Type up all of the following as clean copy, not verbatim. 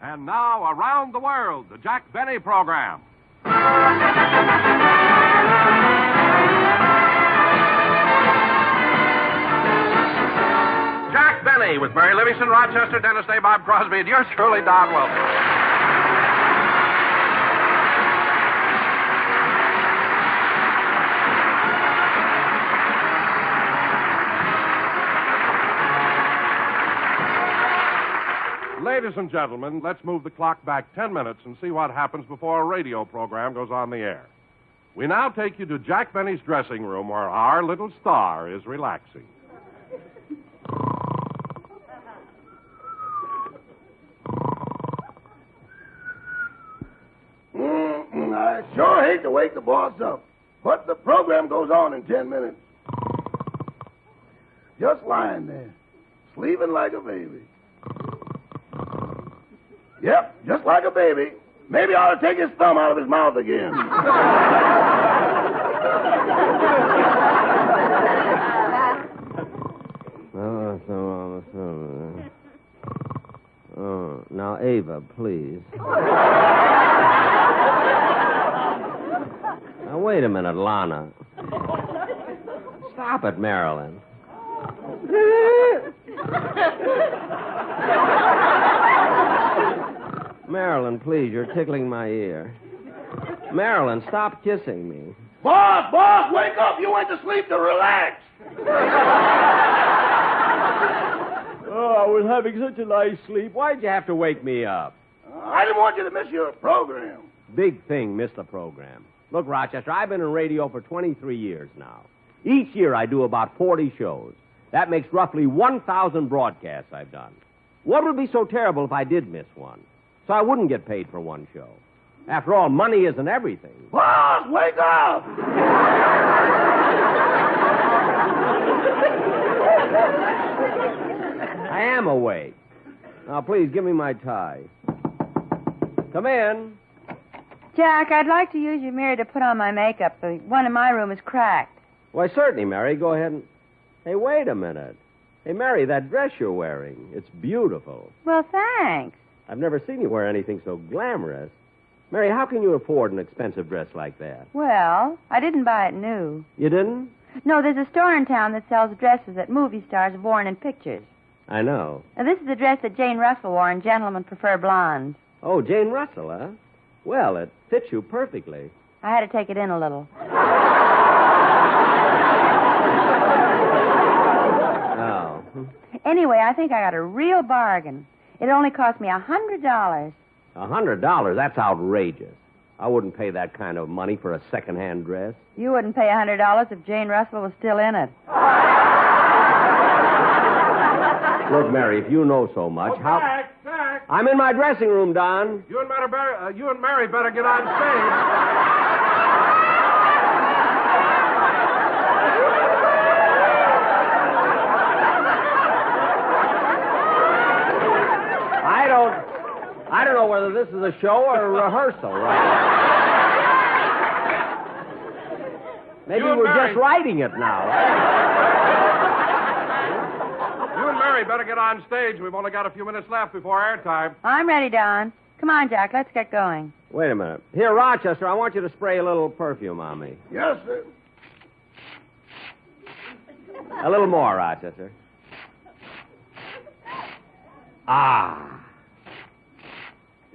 And now, Around the World, the Jack Benny program. Jack Benny with Mary Livingston, Rochester, Dennis Day, Bob Crosby, and yours truly, Don Wilson. Ladies and gentlemen, let's move the clock back 10 minutes and see what happens before a radio program goes on the air. We now take you to Jack Benny's dressing room where our little star is relaxing. I sure hate to wake the boss up, but the program goes on in 10 minutes. Just lying there, sleeping like a baby. Yep, just like a baby. Maybe I ought to take his thumb out of his mouth again. Now, Ava, please. Now, wait a minute, Lana. Stop it, Marilyn. Marilyn, please, you're tickling my ear. Marilyn, stop kissing me. Boss, wake up. You went to sleep to relax. Oh, I was having such a nice sleep. Why'd you have to wake me up? I didn't want you to miss your program. Big thing, miss the program. Look, Rochester, I've been in radio for 23 years now. Each year I do about 40 shows. That makes roughly 1,000 broadcasts I've done. What would be so terrible if I did miss one? So I wouldn't get paid for one show. After all, money isn't everything. Boss, wake up! I am awake. Now, please, give me my tie. Come in. Jack, I'd like to use your mirror to put on my makeup. The one in my room is cracked. Why, certainly, Mary. Go ahead and... Hey, wait a minute. Hey, Mary, that dress you're wearing, it's beautiful. Well, thanks. I've never seen you wear anything so glamorous. Mary, how can you afford an expensive dress like that? Well, I didn't buy it new. You didn't? No, there's a store in town that sells dresses that movie stars have worn in pictures. I know. Now, this is the dress that Jane Russell wore in Gentlemen Prefer Blondes. Oh, Jane Russell, huh? Well, it fits you perfectly. I had to take it in a little. Oh. Anyway, I think I got a real bargain. It only cost me $100. $100? That's outrageous. I wouldn't pay that kind of money for a second-hand dress. You wouldn't pay $100 if Jane Russell was still in it. Look, Mary, if you know so much, how... Jack! I'm in my dressing room, Don. You and Mary better get on stage. I don't know whether this is a show or a rehearsal, right? Maybe we're just writing it now. You and Mary better get on stage. We've only got a few minutes left before airtime. I'm ready, Don. Come on, Jack. Let's get going. Wait a minute. Here, Rochester, I want you to spray a little perfume on me. Yes, sir. A little more, Rochester. Ah.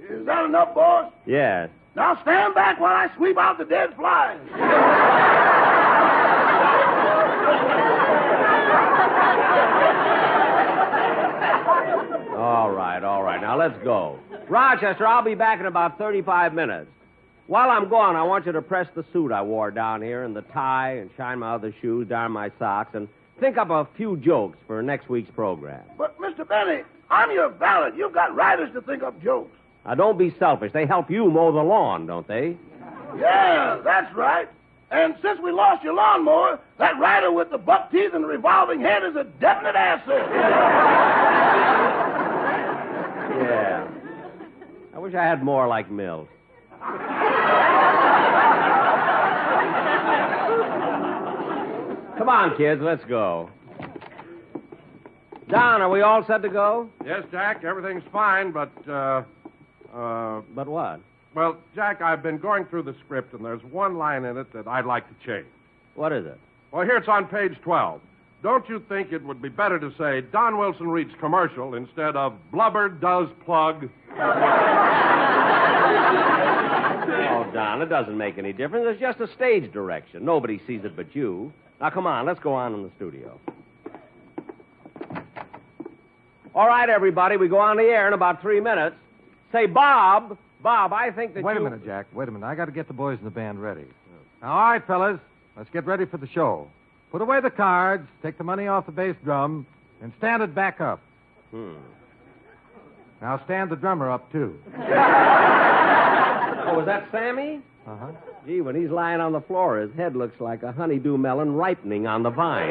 Is that enough, boss? Yes. Now stand back while I sweep out the dead flies. All right. Now, let's go. Rochester, I'll be back in about 35 minutes. While I'm gone, I want you to press the suit I wore down here and the tie and shine my other shoes, darn my socks, and think up a few jokes for next week's program. But, Mr. Benny, I'm your valet. You've got writers to think up jokes. Now, don't be selfish. They help you mow the lawn, don't they? Yeah, that's right. And since we lost your lawnmower, that rider with the buck teeth and revolving head is a definite asset. Yeah. I wish I had more like Milt. Come on, kids, let's go. Don, are we all set to go? Yes, Jack, everything's fine, but But what? Well, Jack, I've been going through the script, and there's one line in it that I'd like to change. What is it? Well, here it's on page 12. Don't you think it would be better to say Don Wilson reads commercial instead of blubber does plug? Oh, Don, it doesn't make any difference. It's just a stage direction. Nobody sees it but you. Now, come on, let's go on in the studio. All right, everybody, we go on the air in about 3 minutes. Say, Bob, I think that Wait a minute, Jack. Wait a minute. I got to get the boys in the band ready. Now, all right, fellas, let's get ready for the show. Put away the cards, take the money off the bass drum, and stand it back up. Now stand the drummer up, too. Oh, was that Sammy? Uh-huh. Gee, when he's lying on the floor, his head looks like a honeydew melon ripening on the vine.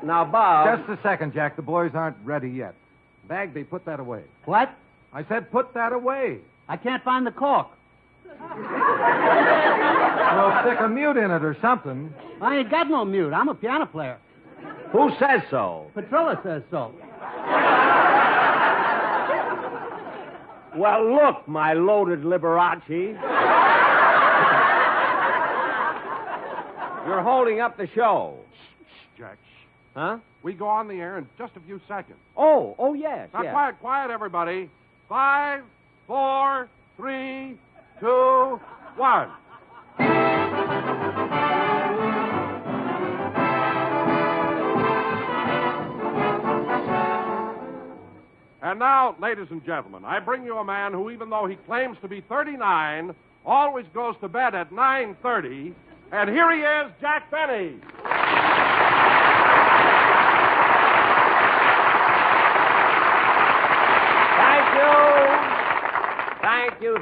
Now, Bob... Just a second, Jack. The boys aren't ready yet. Bagby, put that away. What? I said put that away. I can't find the cork. Well, stick a mute in it or something. I ain't got no mute. I'm a piano player. Who says so? Petrilla says so. Well, look, my loaded Liberace. You're holding up the show. Shh, Jack, shh. Huh? We go on the air in just a few seconds. Oh, yes, Now, yes. quiet, everybody. 5, 4, 3, 2, 1. And now, ladies and gentlemen, I bring you a man who, even though he claims to be 39, always goes to bed at 9:30. And here he is, Jack Benny.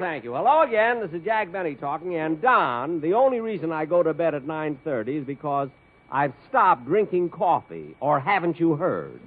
Thank you. Hello again. This is Jack Benny talking. And Don, the only reason I go to bed at 9:30 is because I've stopped drinking coffee. Or haven't you heard?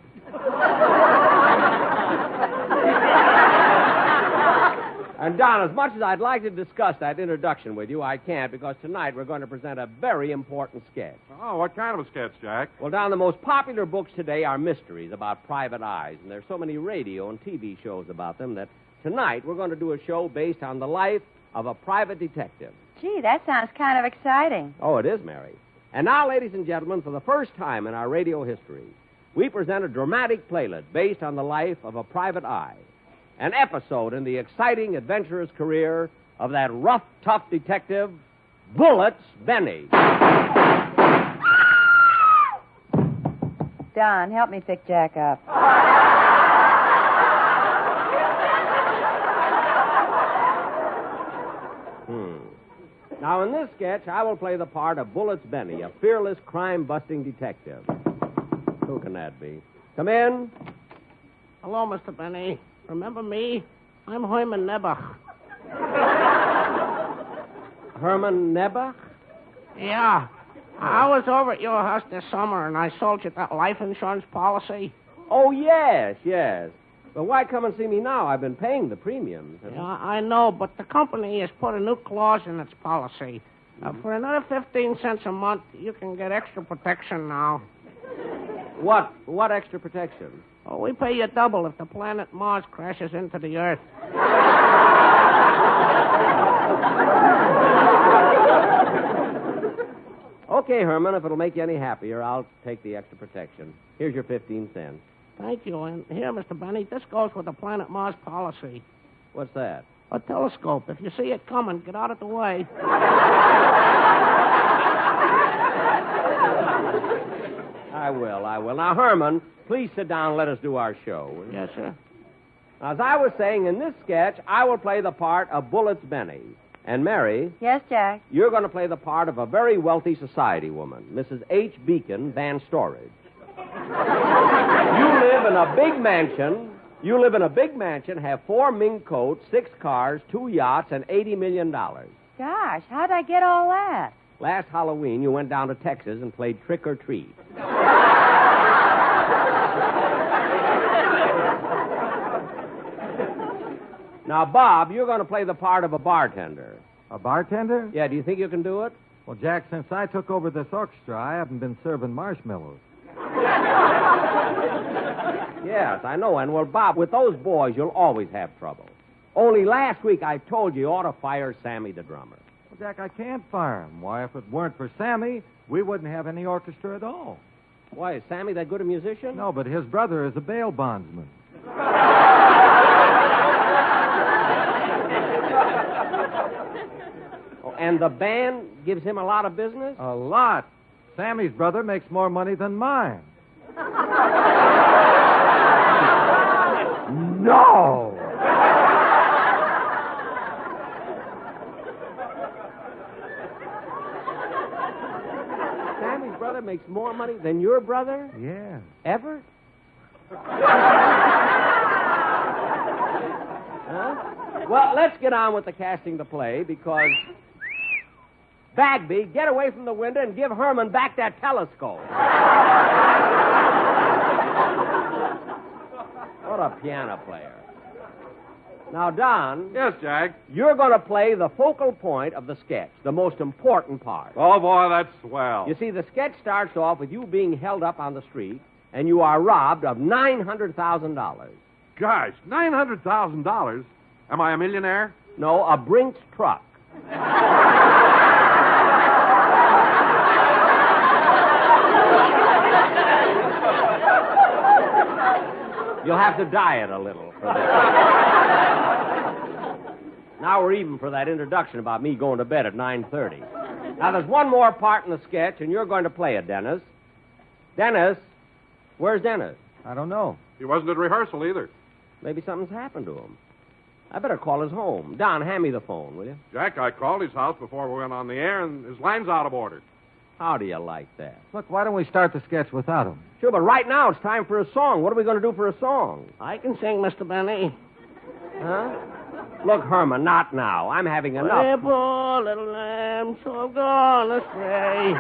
And Don, as much as I'd like to discuss that introduction with you, I can't, because tonight we're going to present a very important sketch. Oh, what kind of a sketch, Jack? Well, Don, the most popular books today are mysteries about private eyes, and there's so many radio and TV shows about them that tonight we're going to do a show based on the life of a private detective. Gee, that sounds kind of exciting. Oh, it is, Mary. And now, ladies and gentlemen, for the first time in our radio history, we present a dramatic playlet based on the life of a private eye. An episode in the exciting, adventurous career of that rough, tough detective, Bullets Benny. Don, help me pick Jack up. Now, in this sketch, I will play the part of Bullets Benny, a fearless, crime-busting detective. Who can that be? Come in. Hello, Mr. Benny. Remember me? I'm Herman Nebuch. Herman Nebuch? Yeah. I was over at your house this summer, and I sold you that life insurance policy. Oh, yes. But why come and see me now? I've been paying the premiums. Yeah, I know, but the company has put a new clause in its policy. For another 15 cents a month, you can get extra protection now. What extra protection? Oh, we pay you double if the planet Mars crashes into the Earth. Okay, Herman, if it'll make you any happier, I'll take the extra protection. Here's your 15 cents. Thank you. And here, Mr. Benny, this goes with the Planet Mars policy. What's that? A telescope. If you see it coming, get out of the way. I will. Now, Herman, please sit down and let us do our show. Yes, sir. Now, as I was saying, in this sketch, I will play the part of Bullets Benny. And Mary... Yes, Jack? You're going to play the part of a very wealthy society woman, Mrs. H. Beacon Van Storage. You live in a big mansion, have 4 mink coats, 6 cars, 2 yachts, and $80 million. Gosh, how'd I get all that? Last Halloween, you went down to Texas and played trick or treat. Now, Bob, you're going to play the part of a bartender. A bartender? Yeah, do you think you can do it? Well, Jack, since I took over this orchestra, I haven't been serving marshmallows. Yes, I know. And, well, Bob, with those boys, you'll always have trouble. Only last week I told you ought to fire Sammy the drummer. Well, Jack, I can't fire him. Why, if it weren't for Sammy, we wouldn't have any orchestra at all. Why, is Sammy that good a musician? No, but his brother is a bail bondsman. Oh, and the band gives him a lot of business? A lot. Sammy's brother makes more money than mine. No! Sammy's brother makes more money than your brother? Yeah. Ever? Huh? Well, let's get on with the casting the play because... Bagby, get away from the window and give Herman back that telescope. What a piano player. Now, Don. Yes, Jack. You're going to play the focal point of the sketch, the most important part. Oh, boy, that's swell. You see, the sketch starts off with you being held up on the street, and you are robbed of $900,000. Gosh, $900,000? Am I a millionaire? No, a Brinks truck. You'll have to diet a little for this. Now we're even for that introduction about me going to bed at 9:30. Now there's one more part in the sketch, and you're going to play it, Dennis. Dennis? Where's Dennis? I don't know. He wasn't at rehearsal either. Maybe something's happened to him. I better call his home. Don, hand me the phone, will you? Jack, I called his house before we went on the air, and his line's out of order. How do you like that? Look, why don't we start the sketch without him? Sure, but right now it's time for a song. What are we going to do for a song? I can sing, Mr. Benny. Huh? Look, Herman, not now. I'm having enough. Hey, poor little lamb, so gone astray.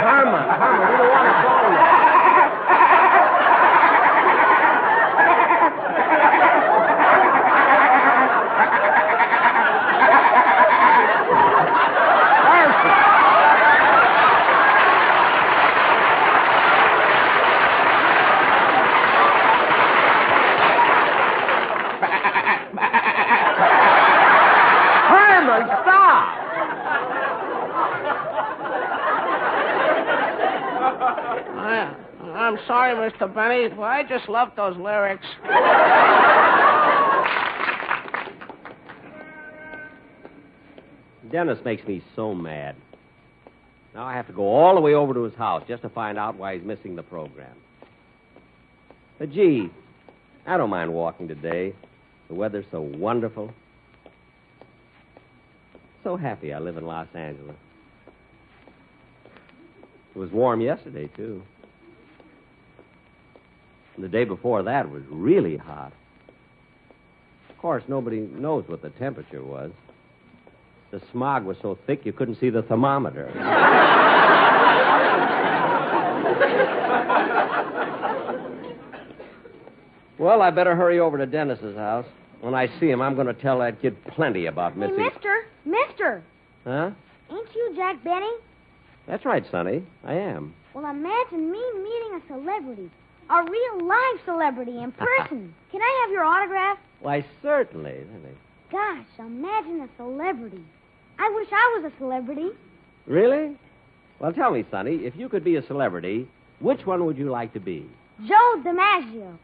Herman, we don't want a song now. Herman, stop! I'm sorry, Mr. Benny, but I just love those lyrics. Dennis makes me so mad. Now I have to go all the way over to his house just to find out why he's missing the program. But gee, I don't mind walking today. The weather's so wonderful. So happy I live in Los Angeles. It was warm yesterday, too. And the day before that was really hot. Of course, nobody knows what the temperature was. The smog was so thick you couldn't see the thermometer. Well, I better hurry over to Dennis's house. When I see him, I'm going to tell that kid plenty about Missy. Hey, Mister. Huh? Ain't you Jack Benny? That's right, Sonny. I am. Well, imagine me meeting a celebrity. A real live celebrity in person. Can I have your autograph? Why, certainly. Gosh, imagine a celebrity. I wish I was a celebrity. Really? Well, tell me, Sonny, if you could be a celebrity, which one would you like to be? Joe DiMaggio.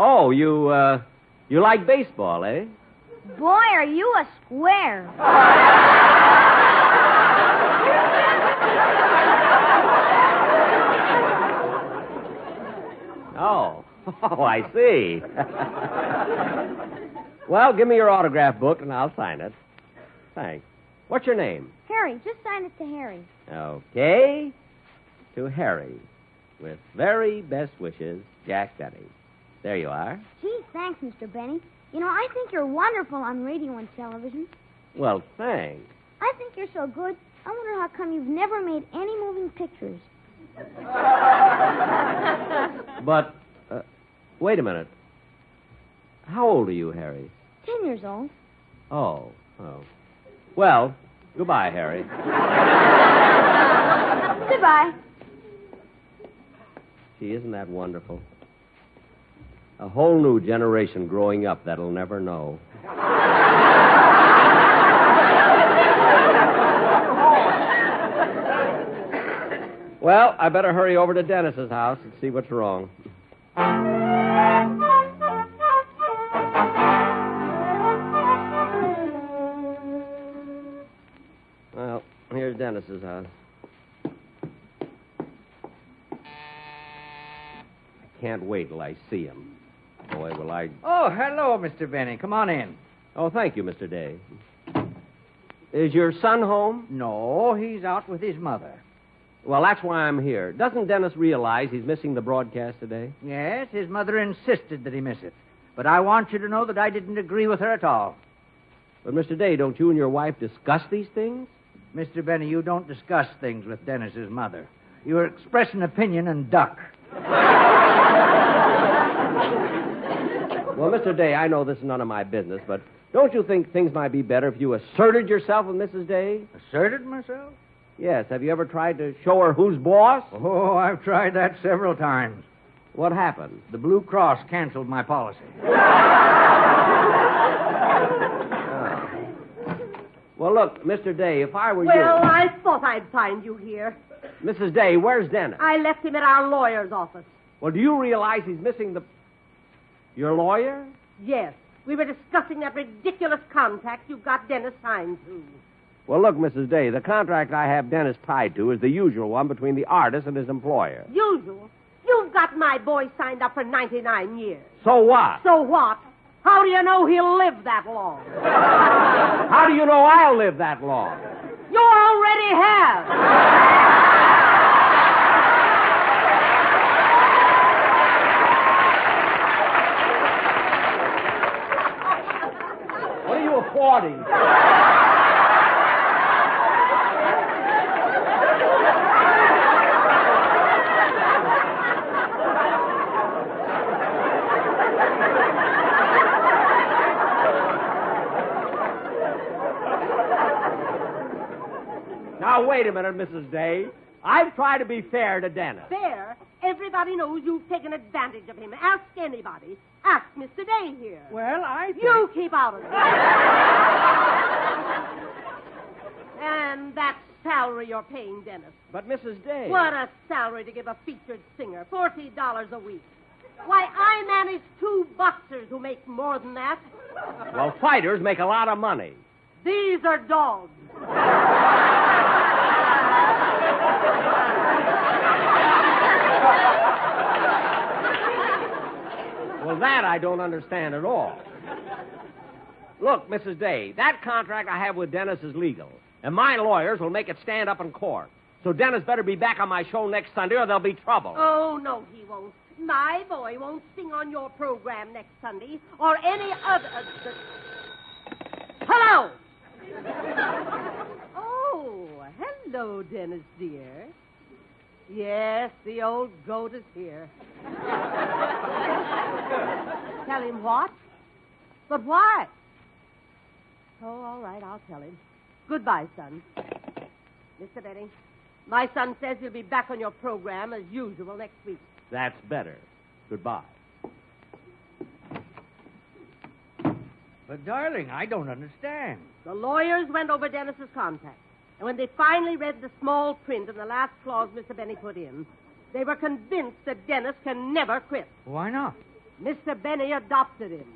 Oh, you like baseball, eh? Boy, are you a square. Oh, I see. Well, give me your autograph book and I'll sign it. Thanks. What's your name? Harry, just sign it to Harry. Okay. To Harry. With very best wishes, Jack Benny. There you are. Gee, thanks, Mr. Benny. You know, I think you're wonderful on radio and television. Well, thanks. I think you're so good, I wonder how come you've never made any moving pictures. But, wait a minute. How old are you, Harry? 10 years old. Oh. Well, goodbye, Harry. Goodbye. Gee, isn't that wonderful? A whole new generation growing up that'll never know. Well, I better hurry over to Dennis's house and see what's wrong. Well, here's Dennis's house. I can't wait till I see him. Boy, will I... Oh, hello, Mr. Benny. Come on in. Oh, thank you, Mr. Day. Is your son home? No, he's out with his mother. Well, that's why I'm here. Doesn't Dennis realize he's missing the broadcast today? Yes, his mother insisted that he miss it. But I want you to know that I didn't agree with her at all. But, Mr. Day, don't you and your wife discuss these things? Mr. Benny, you don't discuss things with Dennis's mother. You express an opinion and duck. Well, Mr. Day, I know this is none of my business, but don't you think things might be better if you asserted yourself with Mrs. Day? Asserted myself? Yes. Have you ever tried to show her who's boss? Oh, I've tried that several times. What happened? The Blue Cross canceled my policy. Well, look, Mr. Day, if I were you... Well, I thought I'd find you here. Mrs. Day, where's Dennis? I left him at our lawyer's office. Well, do you realize he's missing the... Your lawyer? Yes. We were discussing that ridiculous contract you got Dennis signed to. Well, look, Mrs. Day, the contract I have Dennis tied to is the usual one between the artist and his employer. Usual? You've got my boy signed up for 99 years. So what? So what? How do you know he'll live that long? How do you know I'll live that long? You already have. What are you applauding? Now, wait a minute, Mrs. Day. I've tried to be fair to Dennis. Fair? Everybody knows you've taken advantage of him. Ask anybody. Ask Mr. Day here. Well, I think... You keep out of it. And that salary you're paying Dennis. But, Mrs. Day... What a salary to give a featured singer. $40 a week. Why, I manage 2 boxers who make more than that. Well, fighters make a lot of money. These are dogs. Well, that I don't understand at all. Look, Mrs. Day, that contract I have with Dennis is legal, and my lawyers will make it stand up in court. So Dennis better be back on my show next Sunday or there'll be trouble. Oh, no, he won't. My boy won't sing on your program next Sunday or any other... Hello! Oh, hello, Dennis, dear. Yes, the old goat is here. Tell him what? But why? Oh, all right, I'll tell him. Goodbye, son. Mr. Benny, my son says he'll be back on your program as usual next week. That's better. Goodbye. But, darling, I don't understand. The lawyers went over Dennis's contract, and when they finally read the small print in the last clause Mr. Benny put in, they were convinced that Dennis can never quit. Why not? Mr. Benny adopted him.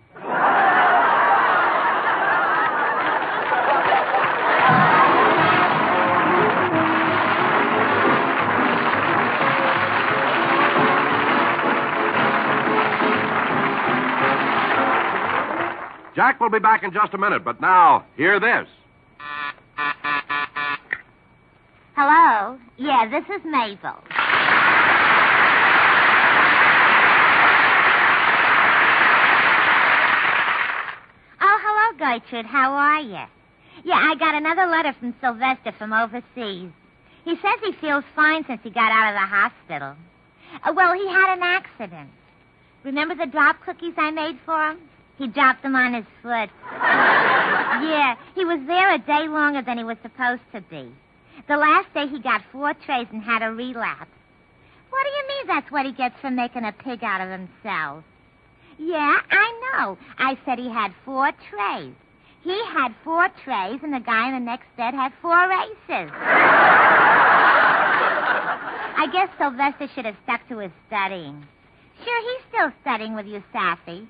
Jack will be back in just a minute, but now, hear this. Hello? Yeah, this is Mabel. Oh, hello, Gertrude. How are you? Yeah, I got another letter from Sylvester from overseas. He says he feels fine since he got out of the hospital. Well, he had an accident. Remember the drop cookies I made for him? He dropped them on his foot. Yeah, he was there a day longer than he was supposed to be. The last day he got 4 trays and had a relapse. What do you mean that's what he gets for making a pig out of himself? Yeah, I know. I said he had 4 trays. He had 4 trays, and the guy in the next bed had 4 races. I guess Sylvester should have stuck to his studying. Sure, he's still studying with you, Sassy.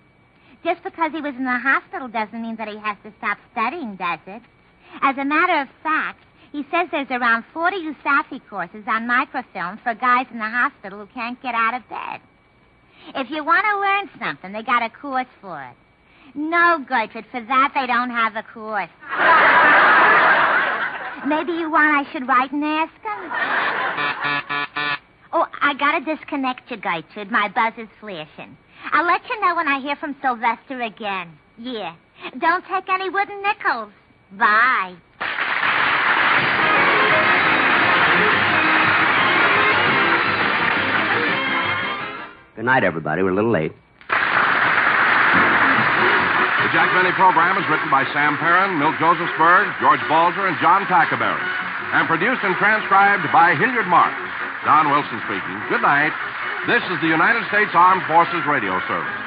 Just because he was in the hospital doesn't mean that he has to stop studying, does it? As a matter of fact, he says there's around 40 USAFI courses on microfilm for guys in the hospital who can't get out of bed. If you want to learn something, they got a course for it. No, Gertrude, for that they don't have a course. Maybe you want I should write and ask him? Oh, I got to disconnect you, Gertrude. My buzz is flashing. I'll let you know when I hear from Sylvester again. Yeah. Don't take any wooden nickels. Bye. Good night, everybody. We're a little late. The Jack Benny program is written by Sam Perrin, Milt Josephsberg, George Balzer, and John Tackerberry, and produced and transcribed by Hilliard Marks. Don Wilson speaking. Good night. This is the United States Armed Forces Radio Service.